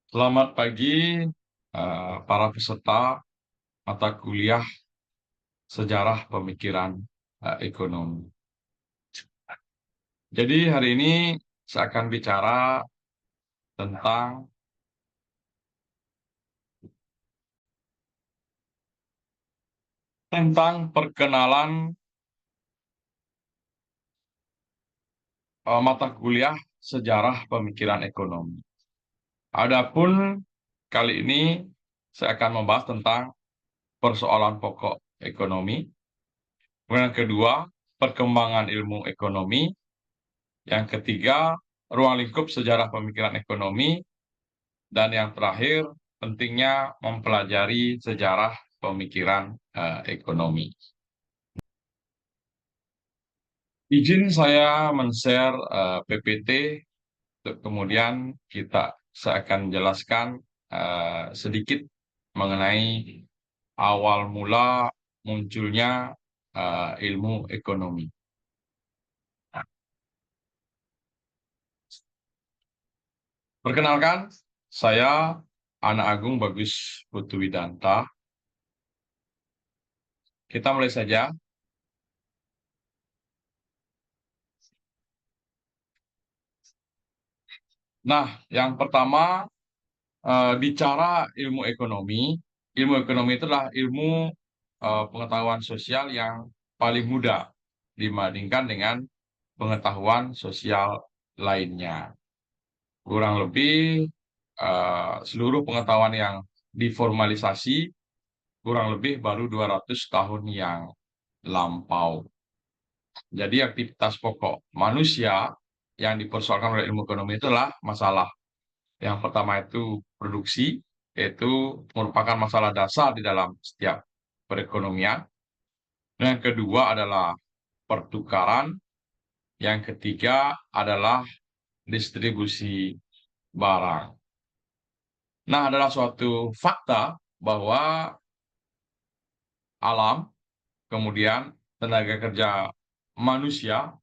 Selamat pagi, para peserta mata kuliah Sejarah Pemikiran Ekonomi. Jadi hari ini saya akan bicara tentang perkenalan mata kuliah Sejarah Pemikiran Ekonomi. Adapun kali ini saya akan membahas tentang persoalan pokok ekonomi. Kemudian yang kedua, perkembangan ilmu ekonomi. Yang ketiga, ruang lingkup sejarah pemikiran ekonomi. Dan yang terakhir, pentingnya mempelajari sejarah pemikiran ekonomi. Izin saya men-share PPT, kemudian saya akan jelaskan sedikit mengenai awal mula munculnya ilmu ekonomi. Perkenalkan, saya Ana Agung Bagus Putuwidanta. Kita mulai saja. Nah, yang pertama, bicara ilmu ekonomi. Ilmu ekonomi itu adalah ilmu pengetahuan sosial yang paling mudah dibandingkan dengan pengetahuan sosial lainnya. Kurang lebih seluruh pengetahuan yang diformalisasi kurang lebih baru 200 tahun yang lampau. Jadi aktivitas pokok manusia yang dipersoalkan oleh ilmu ekonomi itulah masalah. Yang pertama itu produksi, yaitu merupakan masalah dasar di dalam setiap perekonomian. Yang kedua adalah pertukaran. Yang ketiga adalah distribusi barang. Nah, adalah suatu fakta bahwa alam, kemudian tenaga kerja manusia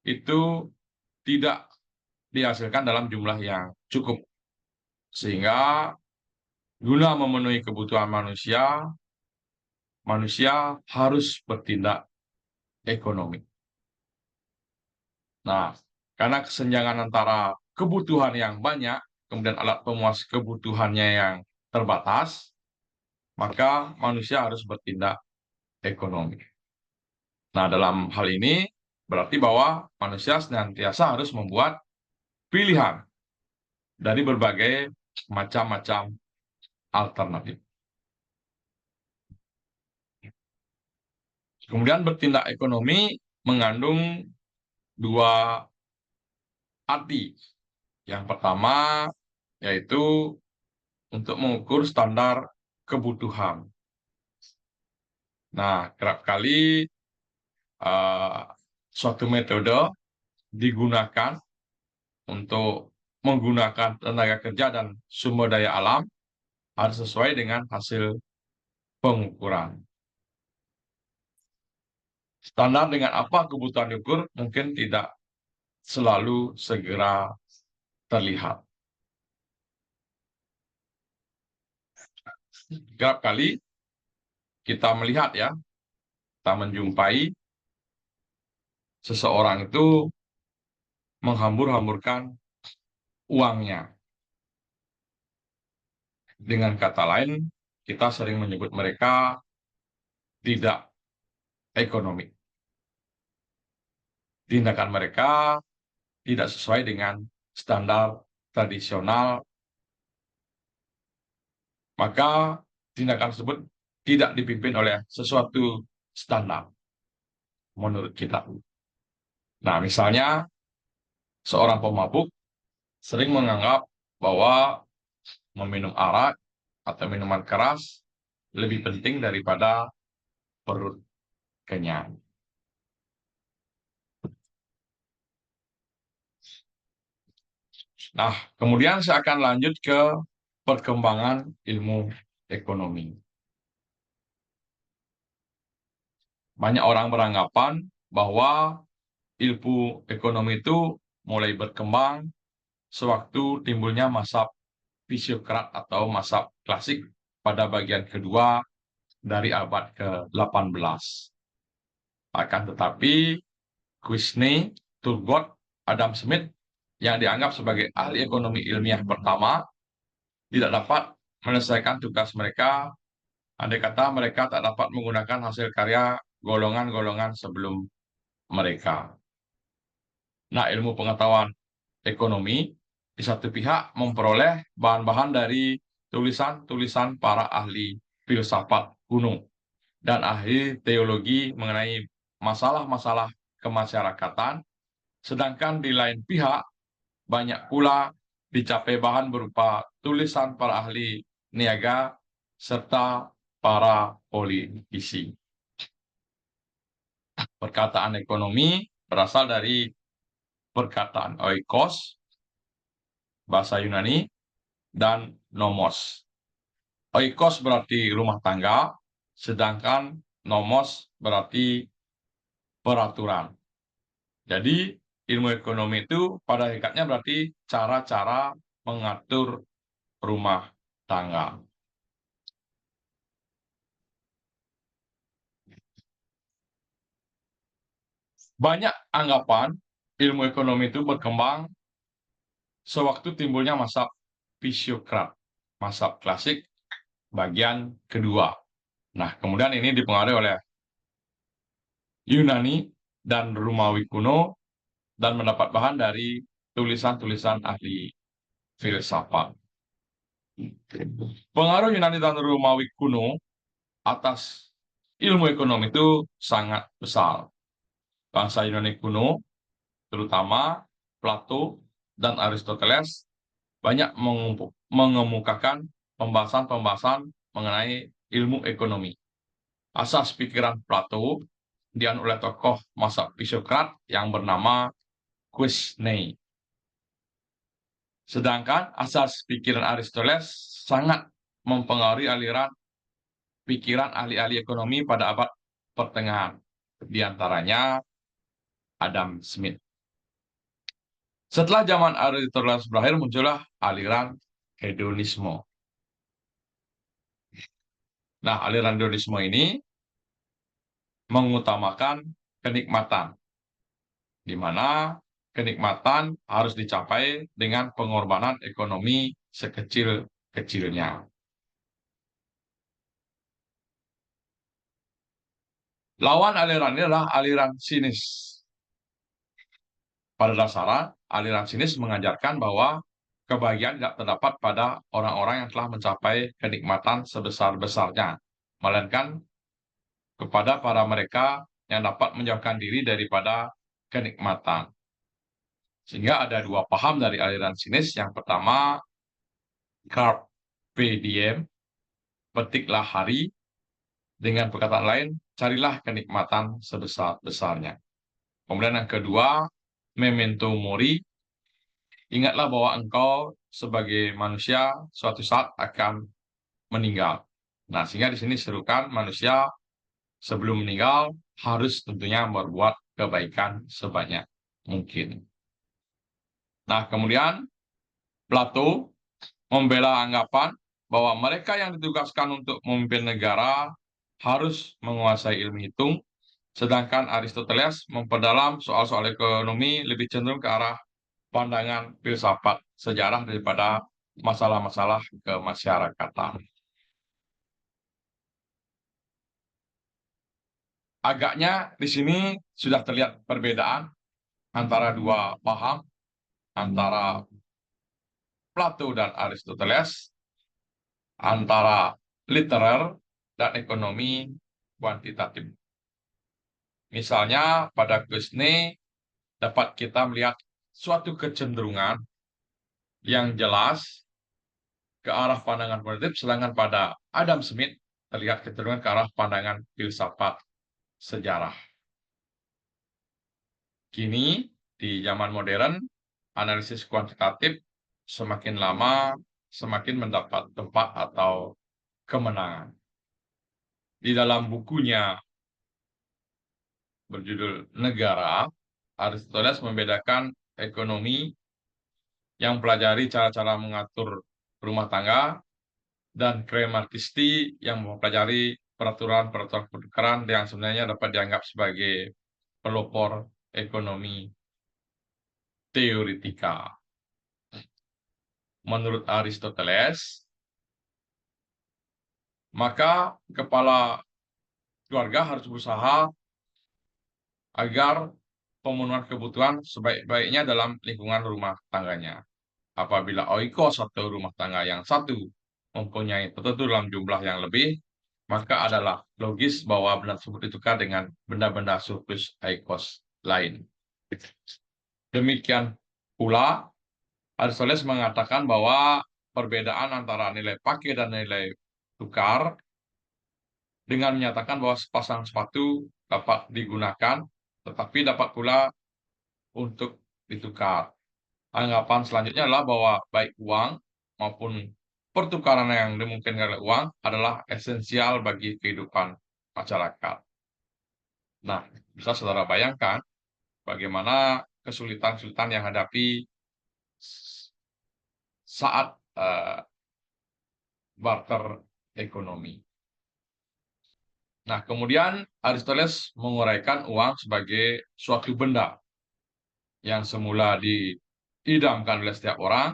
itu tidak dihasilkan dalam jumlah yang cukup. Sehingga guna memenuhi kebutuhan manusia, manusia harus bertindak ekonomi. Nah, karena kesenjangan antara kebutuhan yang banyak, kemudian alat pemuas kebutuhannya yang terbatas, maka manusia harus bertindak ekonomi. Nah, dalam hal ini berarti bahwa manusia senantiasa harus membuat pilihan dari berbagai macam-macam alternatif. Kemudian bertindak ekonomi mengandung dua arti. Yang pertama yaitu untuk mengukur standar kebutuhan. Nah, kerap kali suatu metode digunakan untuk menggunakan tenaga kerja dan sumber daya alam harus sesuai dengan hasil pengukuran. Standar dengan apa kebutuhan diukur mungkin tidak selalu segera terlihat. Kerap kali kita melihat ya, kita menjumpai seseorang itu menghambur-hamburkan uangnya. Dengan kata lain, kita sering menyebut mereka tidak ekonomi. Tindakan mereka tidak sesuai dengan standar tradisional, maka tindakan tersebut tidak dipimpin oleh sesuatu standar menurut kita. Nah, misalnya seorang pemabuk sering menganggap bahwa meminum arak atau minuman keras lebih penting daripada perut kenyang. Nah, kemudian saya akan lanjut ke perkembangan ilmu ekonomi. Banyak orang beranggapan bahwa ilmu ekonomi itu mulai berkembang sewaktu timbulnya masa fisiokrat atau masa klasik pada bagian kedua dari abad ke-18. Akan tetapi, Quisney, Turgot, Adam Smith yang dianggap sebagai ahli ekonomi ilmiah pertama tidak dapat menyelesaikan tugas mereka andai kata mereka tak dapat menggunakan hasil karya golongan-golongan sebelum mereka. Nah, ilmu pengetahuan ekonomi di satu pihak memperoleh bahan-bahan dari tulisan-tulisan para ahli filsafat kuno dan ahli teologi mengenai masalah-masalah kemasyarakatan, sedangkan di lain pihak banyak pula dicapai bahan berupa tulisan para ahli niaga serta para politisi. Perkataan ekonomi berasal dari perkataan oikos, bahasa Yunani, dan nomos. Oikos berarti rumah tangga, sedangkan nomos berarti peraturan. Jadi, ilmu ekonomi itu pada hakikatnya berarti cara-cara mengatur rumah tangga. Banyak anggapan ilmu ekonomi itu berkembang sewaktu timbulnya mazhab fisiokrat, mazhab klasik bagian kedua. Nah, kemudian ini dipengaruhi oleh Yunani dan Romawi kuno dan mendapat bahan dari tulisan-tulisan ahli filsafat. Pengaruh Yunani dan Romawi kuno atas ilmu ekonomi itu sangat besar. Bangsa Yunani kuno, terutama Plato dan Aristoteles, banyak mengemukakan pembahasan-pembahasan mengenai ilmu ekonomi. Asas pikiran Plato dianut oleh tokoh masa Fisiokrat yang bernama Quisney. Sedangkan asas pikiran Aristoteles sangat mempengaruhi aliran pikiran ahli-ahli ekonomi pada abad pertengahan, di antaranya Adam Smith. Setelah zaman Aristoteles berakhir, muncullah aliran hedonisme. Nah, aliran hedonisme ini mengutamakan kenikmatan, di mana kenikmatan harus dicapai dengan pengorbanan ekonomi sekecil-kecilnya. Lawan aliran ini adalah aliran sinis. Pada dasarnya, aliran sinis mengajarkan bahwa kebahagiaan tidak terdapat pada orang-orang yang telah mencapai kenikmatan sebesar-besarnya, melainkan kepada para mereka yang dapat menjauhkan diri daripada kenikmatan. Sehingga ada dua paham dari aliran sinis. Yang pertama, carpe diem, petiklah hari. Dengan perkataan lain, carilah kenikmatan sebesar-besarnya. Kemudian yang kedua, memento mori, ingatlah bahwa engkau sebagai manusia suatu saat akan meninggal. Nah, sehingga di sini serukan manusia sebelum meninggal harus tentunya berbuat kebaikan sebanyak mungkin. Nah, kemudian Plato membela anggapan bahwa mereka yang ditugaskan untuk memimpin negara harus menguasai ilmu hitung, sedangkan Aristoteles memperdalam soal-soal ekonomi lebih cenderung ke arah pandangan filsafat sejarah daripada masalah-masalah kemasyarakatan. Agaknya di sini sudah terlihat perbedaan antara dua paham, antara Plato dan Aristoteles, antara literer dan ekonomi kuantitatif. Misalnya pada Quisney dapat kita melihat suatu kecenderungan yang jelas ke arah pandangan kuantitatif, sedangkan pada Adam Smith terlihat kecenderungan ke arah pandangan filsafat sejarah. Kini, di zaman modern, analisis kuantitatif semakin lama semakin mendapat tempat atau kemenangan. Di dalam bukunya berjudul Negara, Aristoteles membedakan ekonomi yang pelajari cara-cara mengatur rumah tangga, dan Krematisty yang mempelajari peraturan-peraturan pertukaran yang sebenarnya dapat dianggap sebagai pelopor ekonomi teoretika. Menurut Aristoteles, maka kepala keluarga harus berusaha agar pemenuhan kebutuhan sebaik-baiknya dalam lingkungan rumah tangganya. Apabila oikos atau rumah tangga yang satu mempunyai tertentu dalam jumlah yang lebih, maka adalah logis bahwa benda tersebut ditukar dengan benda-benda surplus oikos lain. Demikian pula, Aristoteles mengatakan bahwa perbedaan antara nilai pakai dan nilai tukar dengan menyatakan bahwa sepasang sepatu dapat digunakan, tetapi dapat pula untuk ditukar. Anggapan selanjutnya adalah bahwa baik uang maupun pertukaran yang dimungkinkan oleh uang adalah esensial bagi kehidupan masyarakat. Nah, bisa saudara bayangkan bagaimana kesulitan-kesulitan yang hadapi saat barter ekonomi. Nah, kemudian Aristoteles menguraikan uang sebagai suatu benda yang semula diidamkan oleh setiap orang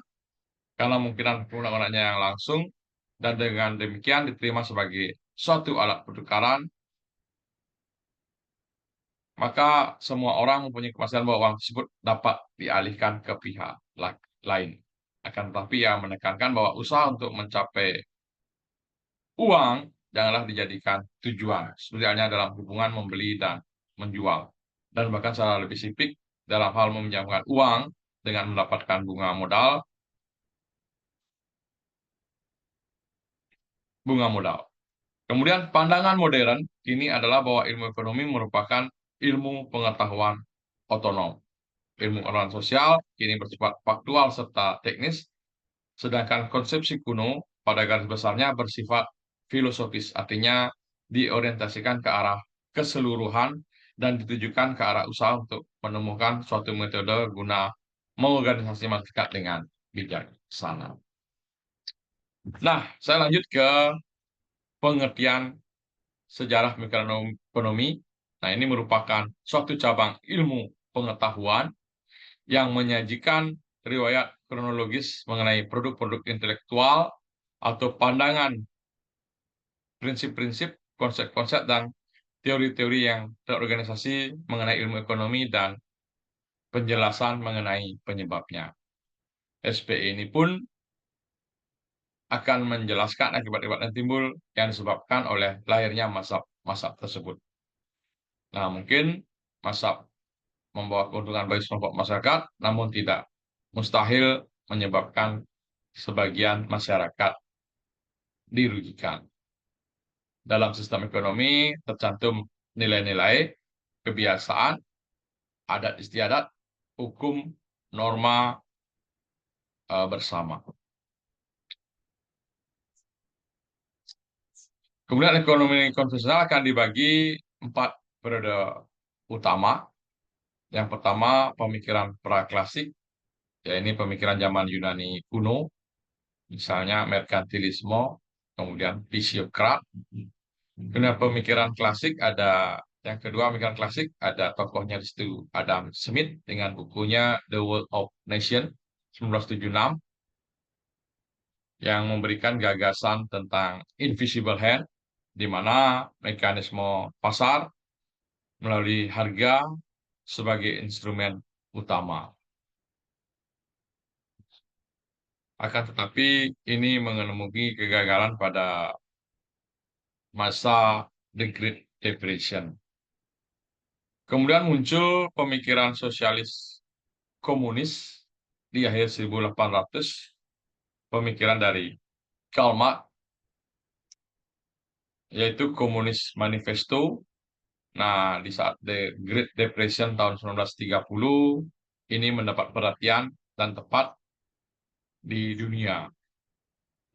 karena mungkinan penggunaannya yang langsung, dan dengan demikian diterima sebagai suatu alat pertukaran, maka semua orang mempunyai kepastian bahwa uang tersebut dapat dialihkan ke pihak lain. Akan tetapi ia menekankan bahwa usaha untuk mencapai uang janganlah dijadikan tujuan, seperti halnya dalam hubungan membeli dan menjual. Dan bahkan secara lebih sipil, dalam hal meminjamkan uang dengan mendapatkan bunga modal, Kemudian pandangan modern ini adalah bahwa ilmu ekonomi merupakan ilmu pengetahuan otonom. Ilmu pengetahuan sosial kini bersifat faktual serta teknis, sedangkan konsepsi kuno pada garis besarnya bersifat filosofis, artinya diorientasikan ke arah keseluruhan dan ditujukan ke arah usaha untuk menemukan suatu metode guna mengorganisasi masyarakat dengan bijaksana. Nah, saya lanjut ke pengertian sejarah mikroekonomi. Nah, ini merupakan suatu cabang ilmu pengetahuan yang menyajikan riwayat kronologis mengenai produk-produk intelektual atau pandangan, prinsip-prinsip, konsep-konsep, dan teori-teori yang terorganisasi mengenai ilmu ekonomi dan penjelasan mengenai penyebabnya. SPE ini pun akan menjelaskan akibat-akibat yang timbul yang disebabkan oleh lahirnya mazhab tersebut. Nah, mungkin mazhab membawa keuntungan bagi sekelompok masyarakat, namun tidak mustahil menyebabkan sebagian masyarakat dirugikan. Dalam sistem ekonomi tercantum nilai-nilai, kebiasaan, adat istiadat, hukum, norma bersama. Kemudian ekonomi konvensional akan dibagi 4 periode utama. Yang pertama, pemikiran praklasik, yaitu pemikiran zaman Yunani kuno, misalnya merkantilisme, kemudian fisiokrat. Kemudian pemikiran klasik yang kedua, pemikiran klasik ada tokohnya di situ, Adam Smith dengan bukunya The World of Nations 1976 yang memberikan gagasan tentang invisible hand, di mana mekanisme pasar melalui harga sebagai instrumen utama. Akan tetapi ini menemui kegagalan pada masa The Great Depression. Kemudian muncul pemikiran sosialis komunis di akhir 1800, pemikiran dari Karl Marx, yaitu Komunis Manifesto. Nah, di saat The Great Depression tahun 1930, ini mendapat perhatian dan tepat di dunia.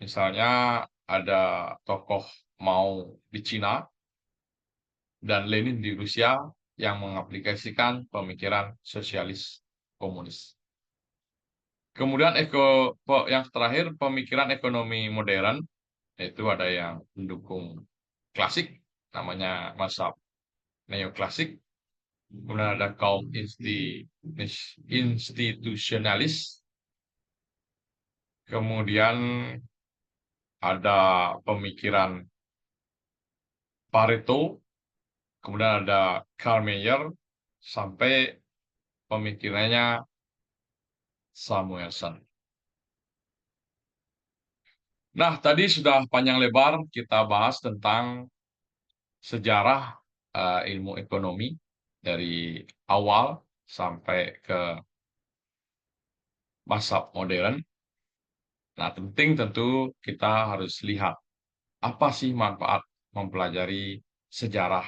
Misalnya ada tokoh Mao di Cina dan Lenin di Rusia yang mengaplikasikan pemikiran sosialis komunis. Kemudian yang terakhir pemikiran ekonomi modern, yaitu ada yang mendukung klasik, namanya mazhab neoklasik. Kemudian ada kaum institusionalis. Kemudian ada pemikiran Pareto, kemudian ada Karl Mayer, sampai pemikirannya Samuelson. Nah, tadi sudah panjang lebar kita bahas tentang sejarah ilmu ekonomi dari awal sampai ke masa modern. Nah, penting tentu kita harus lihat apa sih manfaat mempelajari sejarah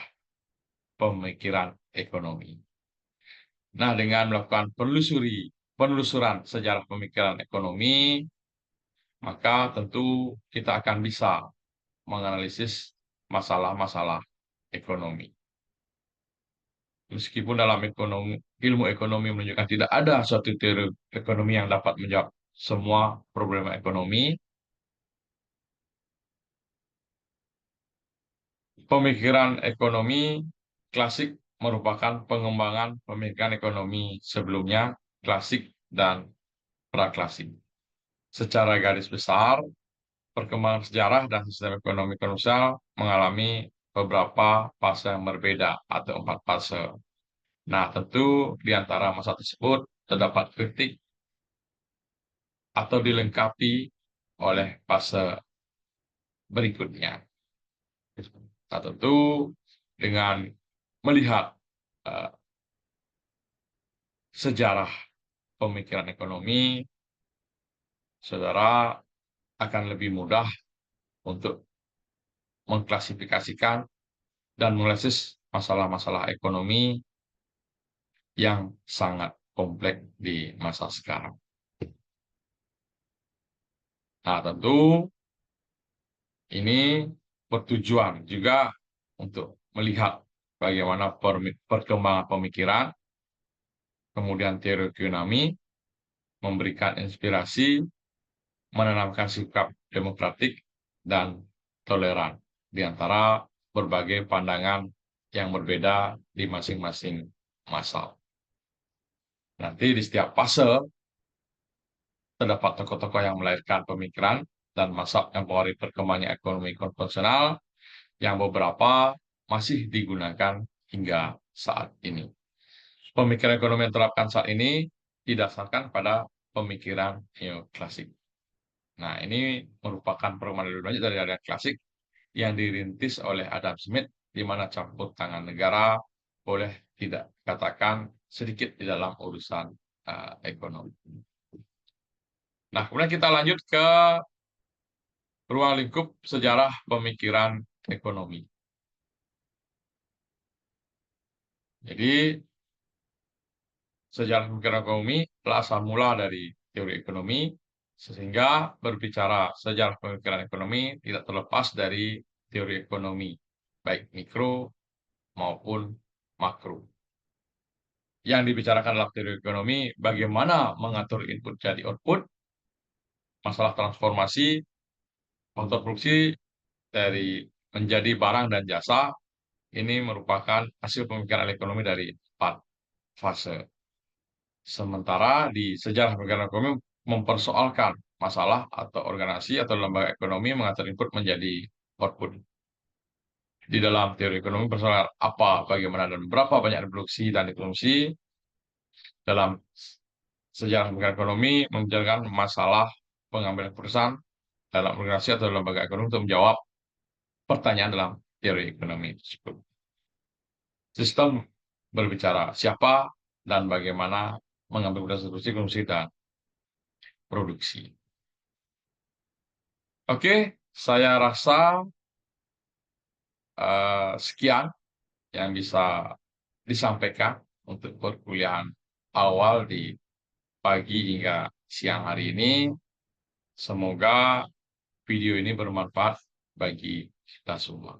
pemikiran ekonomi. Nah, dengan melakukan penelusuran sejarah pemikiran ekonomi, maka tentu kita akan bisa menganalisis masalah-masalah ekonomi. Meskipun dalam ilmu ekonomi menunjukkan tidak ada suatu teori ekonomi yang dapat menjawab semua problema ekonomi, pemikiran ekonomi klasik merupakan pengembangan pemikiran ekonomi sebelumnya, klasik dan praklasik. Secara garis besar, perkembangan sejarah dan sistem ekonomi komersial mengalami beberapa fase yang berbeda atau 4 fase. Nah, tentu di antara masa tersebut terdapat kritik atau dilengkapi oleh fase berikutnya. Nah, tentu dengan melihat uh, sejarah pemikiran ekonomi, saudara akan lebih mudah untuk mengklasifikasikan dan menganalisis masalah-masalah ekonomi yang sangat kompleks di masa sekarang. Nah, tentu ini bertujuan juga untuk melihat bagaimana perkembangan pemikiran, kemudian teori ekonomi, memberikan inspirasi, menanamkan sikap demokratik dan toleran di antara berbagai pandangan yang berbeda di masing-masing masa. Nanti di setiap fase terdapat tokoh-tokoh yang melahirkan pemikiran dan masa yang mempengaruhi perkembangan ekonomi konvensional yang beberapa masih digunakan hingga saat ini. Pemikiran ekonomi yang diterapkan saat ini didasarkan pada pemikiran neoklasik. Nah, ini merupakan perkembangan lebih lanjut dari aliran klasik yang dirintis oleh Adam Smith, di mana campur tangan negara boleh tidak dikatakan sedikit di dalam urusan ekonomi. Nah, kemudian kita lanjut ke ruang lingkup sejarah pemikiran ekonomi. Jadi, sejarah pemikiran ekonomi berasal mula dari teori ekonomi, sehingga berbicara sejarah pemikiran ekonomi tidak terlepas dari teori ekonomi, baik mikro maupun makro. Yang dibicarakan dalam teori ekonomi, bagaimana mengatur input jadi output, masalah transformasi, faktor produksi dari menjadi barang dan jasa, ini merupakan hasil pemikiran ekonomi dari 4 fase. Sementara di sejarah pemikiran ekonomi mempersoalkan masalah atau organisasi atau lembaga ekonomi mengatur input menjadi output. Di dalam teori ekonomi persoalan apa, bagaimana, dan berapa banyak produksi dan diproduksi. Dalam sejarah pemikiran ekonomi membicarakan masalah pengambilan keputusan dalam organisasi atau lembaga ekonomi untuk menjawab pertanyaan dalam teori ekonomi tersebut. Sistem berbicara siapa dan bagaimana mengambil keputusan konsumsi dan produksi. Oke, saya rasa sekian yang bisa disampaikan untuk perkuliahan awal di pagi hingga siang hari ini. Semoga video ini bermanfaat bagi kita semua.